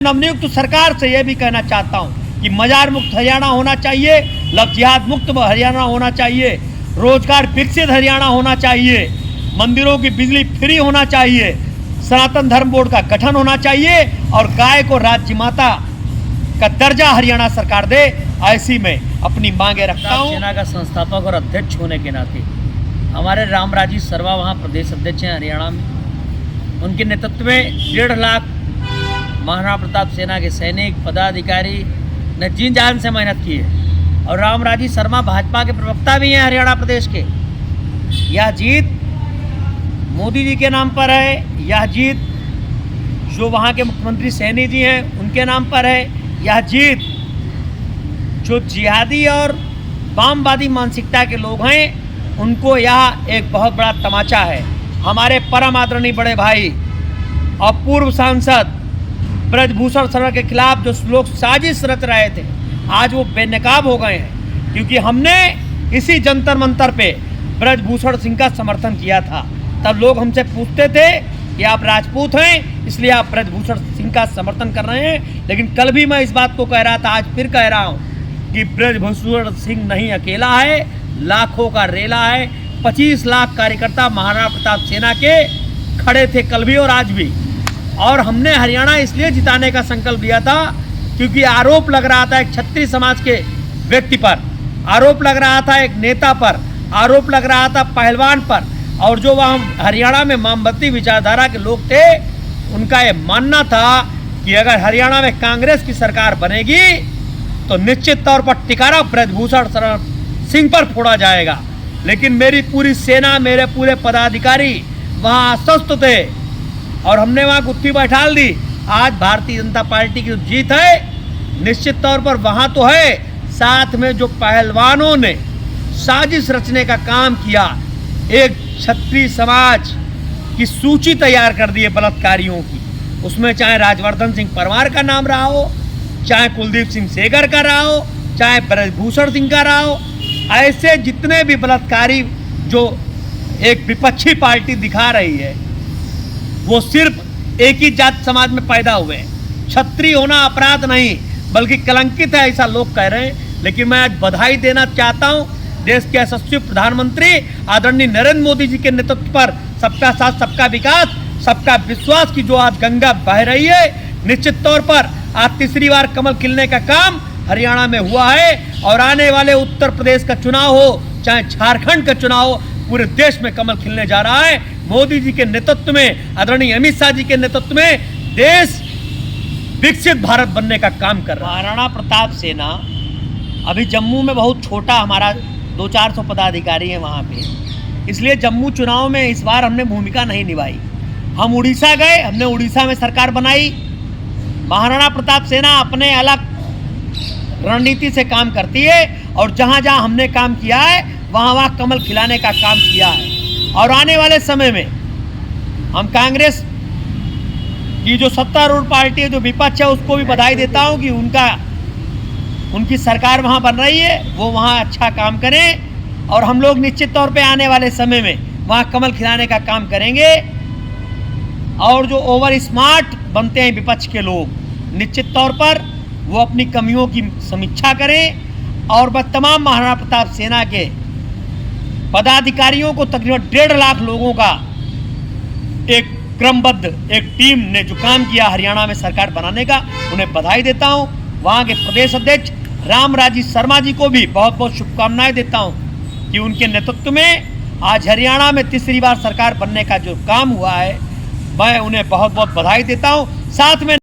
नवनियुक्त सरकार से यह भी कहना चाहता हूं कि मजार मुक्त हरियाणा होना चाहिए, लव जिहाद मुक्त हरियाणा होना चाहिए, रोजगार विकसित हरियाणा होना चाहिए, मंदिरों की बिजली फ्री होना चाहिए, सनातन धर्म बोर्ड का गठन होना चाहिए और गाय को राज्य माता का दर्जा हरियाणा सरकार दे, ऐसी में अपनी मांगे रखता हूं। सेना का संस्थापक और अध्यक्ष होने के नाते हमारे रामराजी शर्मा वहाँ प्रदेश अध्यक्ष हैं हरियाणा में। उनके नेतृत्व में 1.5 लाख महाराणा प्रताप सेना के सैनिक पदाधिकारी ने जी जान से मेहनत की है और रामराजी शर्मा भाजपा के प्रवक्ता भी हैं हरियाणा प्रदेश के। यह जीत मोदी जी के नाम पर है, यह जीत जो वहाँ के मुख्यमंत्री सैनी जी हैं उनके नाम पर है, यह जीत जो जिहादी और वामवादी मानसिकता के लोग हैं उनको यह एक बहुत बड़ा तमाचा है। हमारे परम आदरणीय बड़े भाई और पूर्व सांसद ब्रजभूषण शर्मा के खिलाफ जो लोग साजिश रच रहे थे, आज वो बेनकाब हो गए हैं, क्योंकि हमने इसी जंतर मंतर पे ब्रजभूषण सिंह का समर्थन किया था। तब लोग हमसे पूछते थे कि आप राजपूत हैं इसलिए आप ब्रजभूषण सिंह का समर्थन कर रहे हैं, लेकिन कल भी मैं इस बात को कह रहा था, आज फिर कह रहा हूँ कि ब्रजभूषण सिंह नहीं अकेला है, लाखों का रेला है। 25 लाख कार्यकर्ता महाराणा प्रताप सेना के खड़े थे कल भी और आज भी। और हमने हरियाणा इसलिए जिताने का संकल्प लिया था क्योंकि आरोप लग रहा था एक क्षत्रिय समाज के व्यक्ति पर, आरोप लग रहा था एक नेता पर, आरोप लग रहा था पहलवान पर, और जो वहाँ हरियाणा में वामपंथी विचारधारा के लोग थे उनका ये मानना था कि अगर हरियाणा में कांग्रेस की सरकार बनेगी तो निश्चित तौर पर टिकारा ब्रजभूषण सिंह पर फोड़ा जाएगा। लेकिन मेरी पूरी सेना, मेरे पूरे पदाधिकारी वहाँ आश्वस्त थे और हमने वहाँ गुत्थी बैठाल दी। आज भारतीय जनता पार्टी की जीत है, निश्चित तौर पर वहाँ तो है, साथ में जो पहलवानों ने साजिश रचने का काम किया, एक क्षत्रिय समाज की सूची तैयार कर दी है बलात्कारियों की, उसमें चाहे राजवर्धन सिंह परमार का नाम रहा हो, चाहे कुलदीप सिंह सेंगर का रहा हो, चाहे ब्रजभूषण सिंह का रहा हो, ऐसे जितने भी बलात्कारी जो एक विपक्षी पार्टी दिखा रही है वो सिर्फ एक ही जात समाज में पैदा हुए हैं। क्षत्रिय होना अपराध नहीं बल्कि कलंकित है, ऐसा लोग कह रहे हैं। लेकिन मैं आज बधाई देना चाहता हूं देश के यशस्वी प्रधानमंत्री आदरणीय नरेंद्र मोदी जी के नेतृत्व पर सबका साथ सबका विकास सबका विश्वास की जो आज गंगा बह रही है। निश्चित तौर पर आज तीसरी बार कमल खिलने का काम हरियाणा में हुआ है और आने वाले उत्तर प्रदेश का चुनाव हो चाहे झारखंड का चुनाव हो, पूरे देश में कमल खिलने जा रहा है। मोदी जी के नेतृत्व में, आदरणीय अमित शाह जी के नेतृत्व में देश विकसित भारत बनने का काम कर रहा है। महाराणा प्रताप सेना अभी जम्मू में बहुत छोटा, हमारा 200-400 पदाधिकारी हैं वहाँ पे, इसलिए जम्मू चुनाव में इस बार हमने भूमिका नहीं निभाई। हम उड़ीसा गए, हमने उड़ीसा में सरकार बनाई। महाराणा प्रताप सेना अपने अलग रणनीति से काम करती है और जहाँ जहाँ हमने काम किया है वहाँ वहाँ कमल खिलाने का काम किया है। और आने वाले समय में हम कांग्रेस की जो सत्तारूढ़ पार्टी है, जो विपक्ष है, उसको भी बधाई देता हूँ कि उनकी सरकार वहाँ बन रही है, वो वहाँ अच्छा काम करें और हम लोग निश्चित तौर पे आने वाले समय में वहाँ कमल खिलाने का काम करेंगे। और जो ओवर स्मार्ट बनते हैं विपक्ष के लोग, निश्चित तौर पर वो अपनी कमियों की समीक्षा करें और वह तमाम महाराणा प्रताप सेना के पदाधिकारियों को तकरीबन 1.5 लाख लोगों का एक क्रमबद्ध एक टीम ने जो काम किया हरियाणा में सरकार बनाने का, उन्हें बधाई देता हूं। वहां के प्रदेश अध्यक्ष रामराजी शर्मा जी को भी बहुत बहुत शुभकामनाएं देता हूं कि उनके नेतृत्व में आज हरियाणा में तीसरी बार सरकार बनने का जो काम हुआ है, मैं उन्हें बहुत बहुत बधाई देता हूं। साथ में